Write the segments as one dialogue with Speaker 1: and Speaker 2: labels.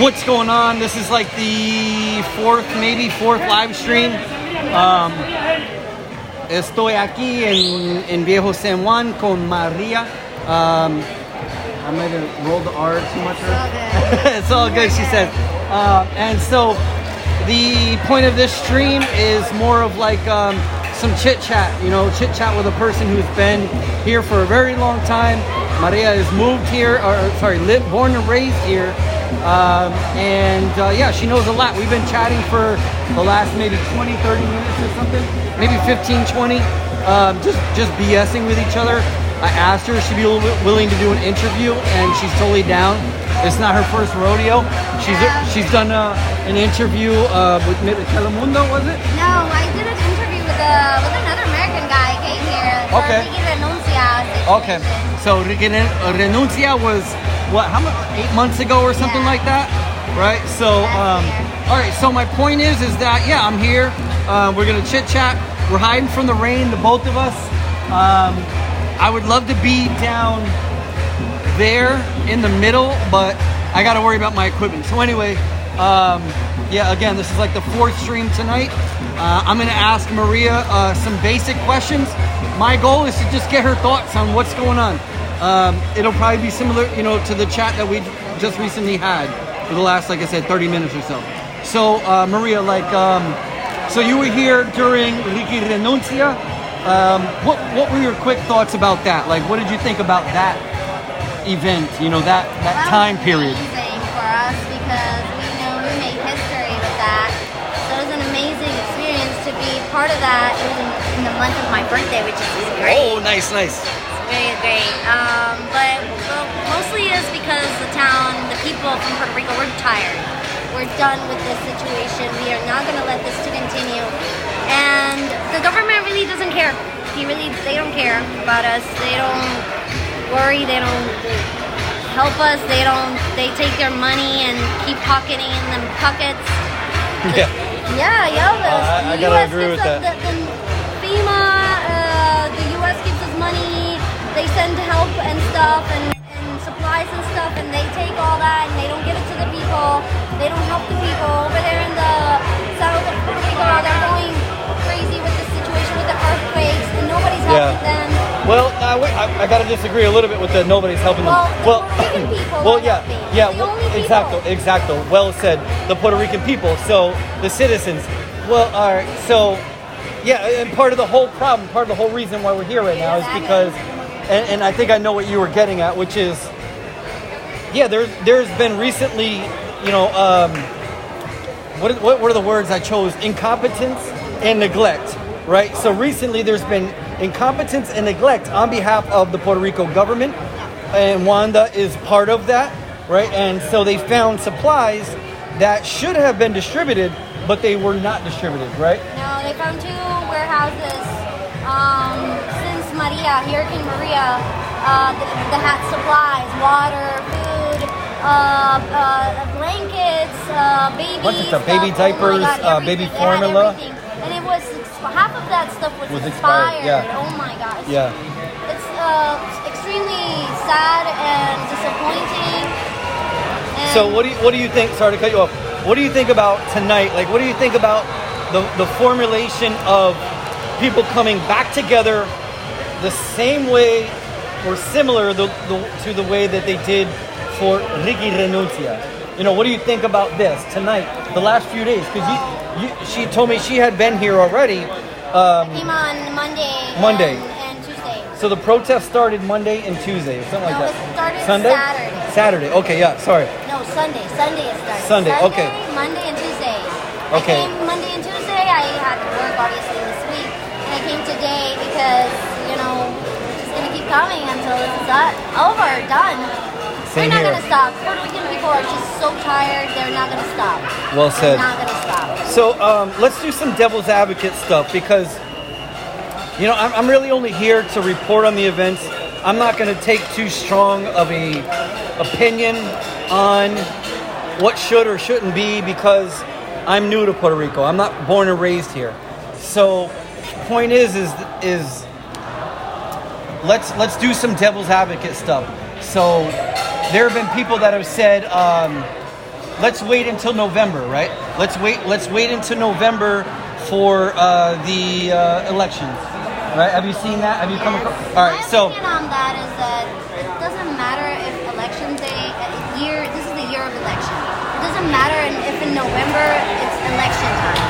Speaker 1: What's going on? This is like the fourth live stream. Estoy aquí en Viejo San Juan con Maria. I might have rolled the R too much. It's all good, she says. And so the point of this stream is more of like some chit-chat, chit-chat with a person who's been here for a very long time. Maria is moved here, born and raised here. She knows a lot. We've been chatting for the last maybe 20, 30 minutes or something. Maybe 15, 20. Just BSing with each other. I asked her if she'd be willing to do an interview, and she's totally down. It's not her first rodeo. She's done an interview with Telemundo, was it?
Speaker 2: No, I did an interview with another American guy came here.
Speaker 1: Okay.
Speaker 2: Renuncia.
Speaker 1: Okay. So Renuncia was how much? 8 months ago or something like that, right? So, all right. So my point is that I'm here. We're gonna chit chat. We're hiding from the rain, the both of us. I would love to be down there in the middle, but I got to worry about my equipment. So anyway, again, this is like the fourth stream tonight. I'm going to ask Maria some basic questions. My goal is to just get her thoughts on what's going on. It'll probably be similar, to the chat that we just recently had for the last, like I said, 30 minutes or so. So Maria, so you were here during Renuncia. What were your quick thoughts about that? Like, what did you think about that event? That time period.
Speaker 2: Amazing for us because we made history with that. So it was an amazing experience to be part of that in the month of my birthday, which is great.
Speaker 1: Oh, nice.
Speaker 2: It's very great. But mostly is because the people from Puerto Rico, we're tired. We're done with this situation. We are not going to let this to continue. And the government really doesn't care. They don't care about us. They don't worry. They don't help us. They take their money and keep pocketing in them pockets.
Speaker 1: Yeah.
Speaker 2: The
Speaker 1: I gotta
Speaker 2: US
Speaker 1: agree with that.
Speaker 2: The FEMA, the U.S. gives us money. They send help and stuff and supplies and stuff, and they take all that and they don't give it to the people. They don't help the people over there in the south of Puerto Rico. They're going crazy with the situation with the earthquakes, and nobody's helping them.
Speaker 1: Well, I got to disagree a little bit with the nobody's helping them.
Speaker 2: Well, the Puerto Rican people
Speaker 1: exactly. Well said. The Puerto Rican people. So the citizens. Well, all right. So and part of the whole problem, part of the whole reason why we're here right now is because, and I think I know what you were getting at, which is, there's been recently, what are the words I chose? Incompetence and neglect, right? So recently there's been incompetence and neglect on behalf of the Puerto Rico government, and Wanda is part of that, right? And so they found supplies that should have been distributed, but they were not distributed, right?
Speaker 2: No, they found 2 warehouses since Hurricane Maria, the hat supplies, water, food, blankets, baby
Speaker 1: stuff, baby diapers, baby formula.
Speaker 2: And it was half of that stuff was expired. Oh my gosh.
Speaker 1: Yeah.
Speaker 2: It's extremely sad and disappointing. And
Speaker 1: so what do you think? Sorry to cut you off. What do you think about tonight? Like, what do you think about the formulation of people coming back together the same way or similar to the way that they did for Renuncia? What do you think about this tonight, the last few days? Because she told me she had been here already.
Speaker 2: I came on Monday. And Tuesday.
Speaker 1: So the protest started Monday and Tuesday, or something like that.
Speaker 2: It started
Speaker 1: Sunday. Saturday. Okay, sorry.
Speaker 2: No, Sunday. Sunday it started.
Speaker 1: Sunday. Okay.
Speaker 2: Monday and Tuesday.
Speaker 1: Okay.
Speaker 2: I came Monday and Tuesday. I had to work obviously this week, and I came today because we're just gonna keep coming until this is done.
Speaker 1: Same
Speaker 2: We're not
Speaker 1: here.
Speaker 2: gonna stop. Puerto Rican people are just so tired. They're not gonna stop.
Speaker 1: Well said.
Speaker 2: They're not gonna stop.
Speaker 1: So let's do some devil's advocate stuff because I'm really only here to report on the events. I'm not going to take too strong of a opinion on what should or shouldn't be because I'm new to Puerto Rico. I'm not born and raised here. So point is let's do some devil's advocate stuff. So there have been people that have said let's wait until November, right? Let's wait until November for the elections, right? Have you seen that? Have you come across? All right,
Speaker 2: My opinion on that is that it doesn't matter if election day, this is the year of election. It doesn't matter if in November it's election time.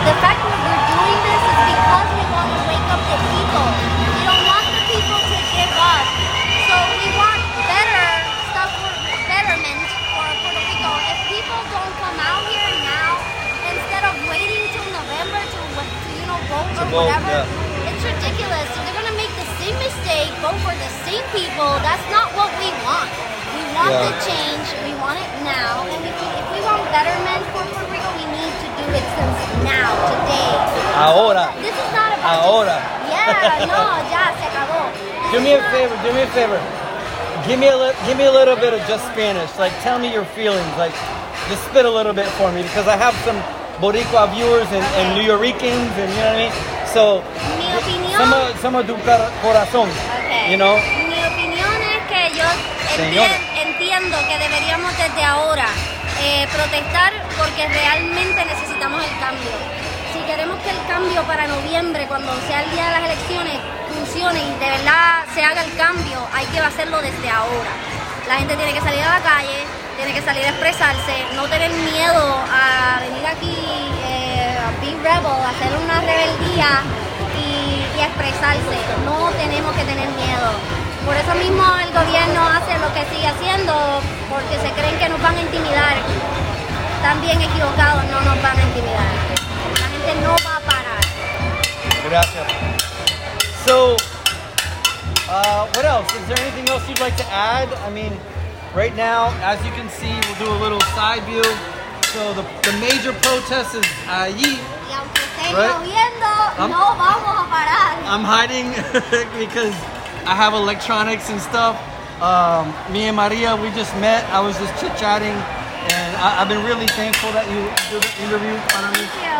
Speaker 2: The fact that we're doing this is because we want to wake up the people. We don't want the people to give up. So we want better stuff for betterment for Puerto Rico. If people don't come out here now, instead of waiting till November to vote or whatever, it's ridiculous. So they're gonna make the same mistake, vote for the same people. That's not what we want. We want the change. We want it now. And if we want betterment for Puerto Rico, we need to do it since now, today.
Speaker 1: Ahora.
Speaker 2: This is not about
Speaker 1: Ahora.
Speaker 2: Ya se acabó.
Speaker 1: Do me a favor. Give me a little bit of just Spanish. Like, tell me your feelings. Like, just spit a little bit for me because I have some Boricua viewers and New Yorkers, and you know what I mean. So,
Speaker 2: mi opinión.
Speaker 1: some of tu corazón.
Speaker 2: Okay.
Speaker 1: You know.
Speaker 2: Mi opinión es que yo entiendo que deberíamos desde ahora protestar porque realmente necesitamos el cambio. Si queremos que el cambio para noviembre, cuando sea el día de las elecciones, funcione y de verdad se haga el cambio, hay que hacerlo desde ahora. La gente tiene que salir a la calle, tiene que salir a expresarse, no tener miedo a venir aquí, a be rebel, a hacer una rebeldía y expresarse. No tenemos que tener miedo. Por eso mismo el gobierno hace lo que sigue haciendo, porque se creen que nos van a intimidar. Están bien equivocados, no nos van a intimidar. La gente no va a parar.
Speaker 1: Gracias. So, what else? Is there anything else you'd like to add? I mean, right now, as you can see, we'll do a little side view. So the major protest is allí.
Speaker 2: Y aunque esté lloviendo, no vamos a parar.
Speaker 1: I'm hiding because I have electronics and stuff. Me and Maria, we just met. I was just chit-chatting, and I've been really thankful that you did the interview.
Speaker 2: Thank you.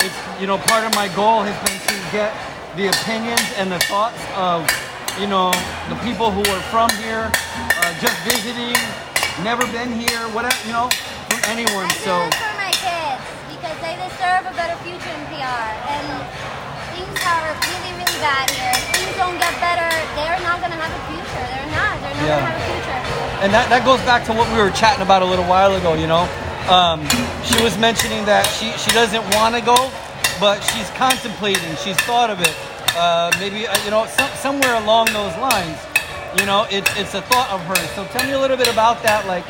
Speaker 1: It's part of my goal has been to get the opinions and the thoughts of the people who are from here, just visiting, never been here, whatever, from anyone.
Speaker 2: I do it for my kids because they deserve a better future in PR, and things are really, really bad here. If things don't get better, they're not going to have a future. They're not going to have a future.
Speaker 1: And that goes back to what we were chatting about a little while ago, She was mentioning that she doesn't want to go, but she's contemplating. She's thought of it. Maybe, somewhere along those lines, it's a thought of hers. So tell me a little bit about that. Like,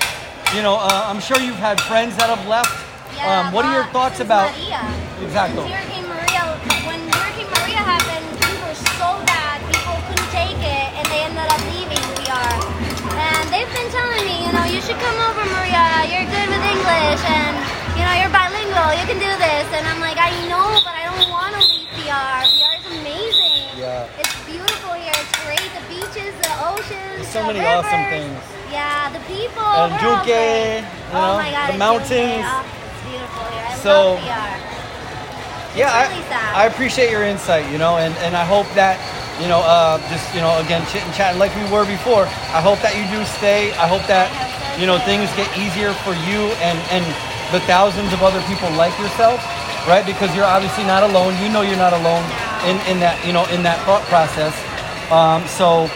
Speaker 1: I'm sure you've had friends that have left.
Speaker 2: Yeah,
Speaker 1: what are your thoughts about?
Speaker 2: Maria.
Speaker 1: Exactly.
Speaker 2: When Hurricane Maria happened, things were so bad, people couldn't take it, and they ended up leaving PR. And they've been telling me, you should come over, Maria. You're good with English, and you're bilingual. You can do this. And I'm like, I know, but I don't want to leave PR. PR is amazing.
Speaker 1: Yeah.
Speaker 2: It's beautiful here. It's great. The beaches, the oceans,
Speaker 1: so
Speaker 2: the
Speaker 1: many
Speaker 2: rivers.
Speaker 1: awesome things.
Speaker 2: Yeah, the people.
Speaker 1: And
Speaker 2: we're all
Speaker 1: Duque,
Speaker 2: great. Oh my God,
Speaker 1: the mountains.
Speaker 2: It's beautiful here. I
Speaker 1: So-
Speaker 2: love PR.
Speaker 1: Yeah,
Speaker 2: really sad.
Speaker 1: I appreciate your insight, and I hope that, again, chit and chat like we were before. I hope that you do stay. I hope that, things get easier for you and the thousands of other people like yourself, right? Because you're obviously not alone. You're not alone in that, in that thought process. So,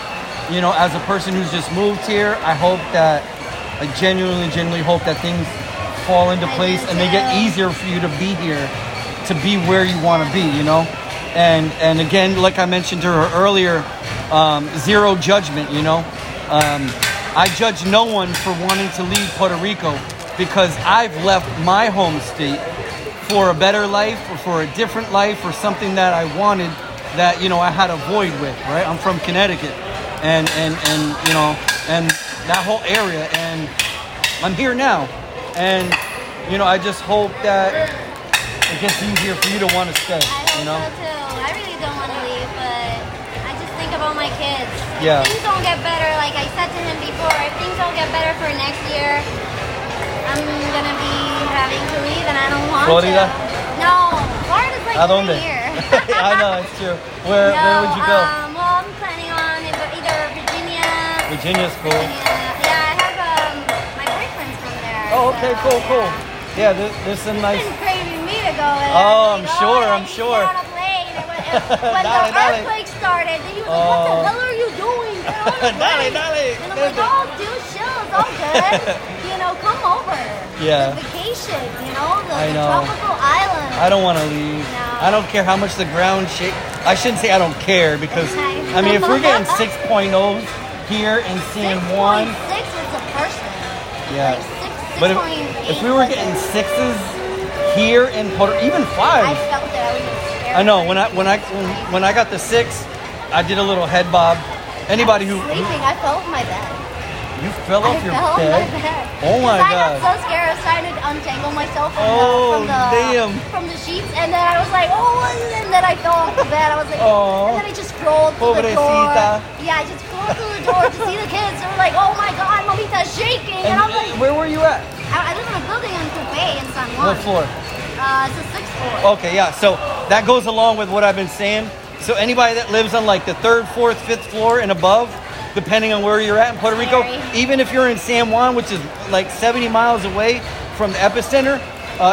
Speaker 1: as a person who's just moved here, I hope that, I genuinely hope that things fall into place and they get easier for you to be here, to be where you want to be, and again, like I mentioned to her earlier, zero judgment, I judge no one for wanting to leave Puerto Rico because I've left my home state for a better life or for a different life or something that I wanted that, I had a void with, right? I'm from Connecticut and that whole area, and I'm here now, and, I just hope that it gets easier for you to want to stay,
Speaker 2: I hope so too. I really don't want to leave, but I just think about my kids.
Speaker 1: Yeah.
Speaker 2: If things don't get better, like I said to him before, if things don't get better for next year, I'm going to be having to leave, and I don't want
Speaker 1: Florida?
Speaker 2: to. No, Florida's like right here.
Speaker 1: I know, it's true. Where would you go?
Speaker 2: Well, I'm planning on either Virginia.
Speaker 1: Virginia's cool.
Speaker 2: Yeah, I have my boyfriend's from
Speaker 1: Oh, okay, cool. Yeah, there's some nice.
Speaker 2: It's been craving me to go. And
Speaker 1: Oh, I'm sure.
Speaker 2: Down a plane. And when the earthquake started, then he was like, "What the hell are you doing?
Speaker 1: Dale.
Speaker 2: And I'm like, "Oh, dude, chill. It's all good. Come over.
Speaker 1: Yeah.
Speaker 2: The vacation. The
Speaker 1: I know.
Speaker 2: tropical island.
Speaker 1: I don't want to leave.
Speaker 2: No.
Speaker 1: I don't care how much the ground shake. I shouldn't say I don't care because I mean if we're getting 6.0s here in San Juan,
Speaker 2: 6.6 is a person.
Speaker 1: yeah.
Speaker 2: Like
Speaker 1: But
Speaker 2: 6.8
Speaker 1: if we were getting 6s here in Puerto, even 5s.
Speaker 2: I felt it. I was scared.
Speaker 1: I know when I got the 6, I did a little head bob. Anybody who
Speaker 2: sleeping, I fell off my bed.
Speaker 1: You fell off your bed? Oh my
Speaker 2: God!
Speaker 1: God!
Speaker 2: I got so scared. I was trying to untangle myself from the sheets, and then I was like, "Oh!" And then I fell off the bed. I was like, and then I just crawled through the door. Yeah, I just crawled through the door to see the kids. They were like, "Oh my God, Mamita's shaking!" And I'm like,
Speaker 1: "Where were you at?"
Speaker 2: I live in a building in Coupé in San Juan.
Speaker 1: What floor?
Speaker 2: It's the 6th floor.
Speaker 1: Okay, yeah. So that goes along with what I've been saying. So anybody that lives on like the 3rd, 4th, 5th floor and above, depending on where you're at in Puerto Rico, even if you're in San Juan, which is like 70 miles away from the epicenter,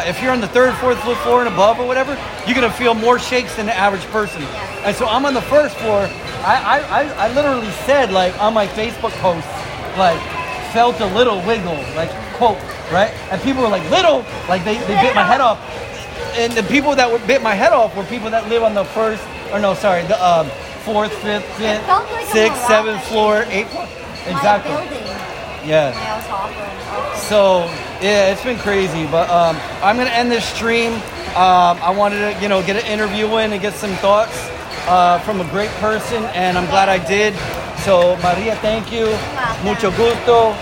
Speaker 1: if you're on the 3rd, 4th floor and above or whatever, you're gonna feel more shakes than the average person.
Speaker 2: Yeah.
Speaker 1: And so I'm on the 1st floor. I literally said like on my Facebook post, like felt a little wiggle, like quote, right? And people were like little, like they bit my head off. And the people that bit my head off were people that live on the 4th, 5th, 5th, 6th, 7th floor, 8th floor. Exactly. Yeah.
Speaker 2: Yeah, it was awful.
Speaker 1: So yeah, it's been crazy, but I'm gonna end this stream. I wanted to, get an interview in and get some thoughts from a great person, and I'm glad I did. So Maria, thank you. Mucho gusto.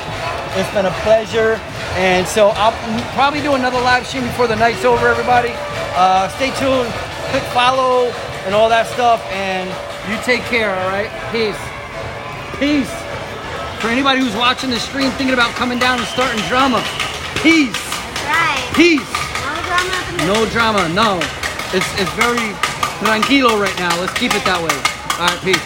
Speaker 1: It's been a pleasure, and so I'll probably do another live stream before the night's over. Everybody, stay tuned, click follow, and all that stuff, and you take care. All right, peace. For anybody who's watching the stream thinking about coming down and starting drama, peace.
Speaker 2: That's right.
Speaker 1: Peace.
Speaker 2: No drama.
Speaker 1: No drama. No. It's very tranquilo right now. Let's keep it that way. All right, peace.